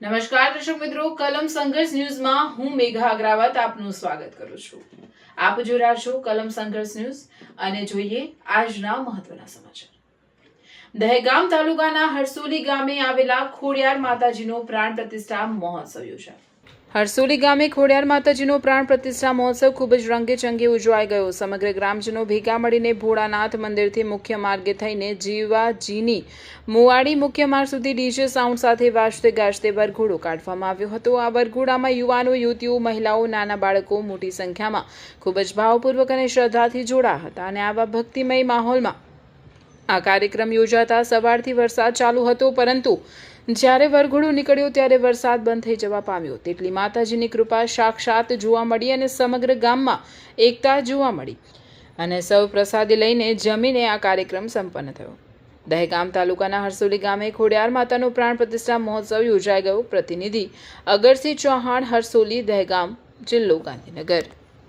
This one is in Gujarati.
નમસ્કાર દર્શક મિત્રો, કલમ સંઘર્ષ ન્યૂઝમાં હું મેઘા અગ્રવાલ આપનું સ્વાગત કરું છું। આપ જોઈ રહ્યા છો કલમ સંઘર્ષ ન્યૂઝ અને જોઈએ આજના મહત્વના સમાચાર। દહેગામ તાલુકાના હરસોલી ગામે આવેલા ખોડિયાર માતાજીનો પ્રાણ પ્રતિષ્ઠા મહોત્સવ યોજાયો। હરસોલી ગામે ખોડિયાર માતાજીનો પ્રાણ પ્રતિષ્ઠા મહોત્સવ ખૂબ જ રંગેચંગે ઉજવાઈ ગયો। સમગ્ર ગ્રામજનો ભેગા મળીને ભોળાનાથ મંદિરથી મુખ્ય માર્ગે થઈને જીવાજીની મુવાડી મુખ્ય માર્ગ સુધી ડીજે સાઉન્ડ સાથે વાજતે ગાજતે વરઘોડો કાઢવામાં આવ્યો હતો। આ વરઘોડામાં યુવાનો, યુવતીઓ, મહિલાઓ, નાના બાળકો મોટી સંખ્યામાં ખૂબ જ ભાવપૂર્વક અને શ્રદ્ધાથી જોડાયા હતા અને આવા ભક્તિમય માહોલમાં આ કાર્યક્રમ યોજાતા સવારથી વરસાદ ચાલુ હતો, પરંતુ જ્યારે વરઘોડો નીકળ્યો ત્યારે વરસાદ બંધ થઈ જવા પામ્યો। તેટલી માતાજીની કૃપા સાક્ષાત જોવા મળી અને સમગ્ર ગામમાં એકતા જોવા મળી અને સૌ પ્રસાદી લઈને જમીને આ કાર્યક્રમ સંપન્ન થયો। દહેગામ તાલુકાના હરસોલી ગામે ખોડિયાર માતાનો પ્રાણ પ્રતિષ્ઠા મહોત્સવ યોજાઈ ગયો। પ્રતિનિધિ અગરસિંહ ચૌહાણ, હરસોલી, દહેગામ, જિલ્લો ગાંધીનગર।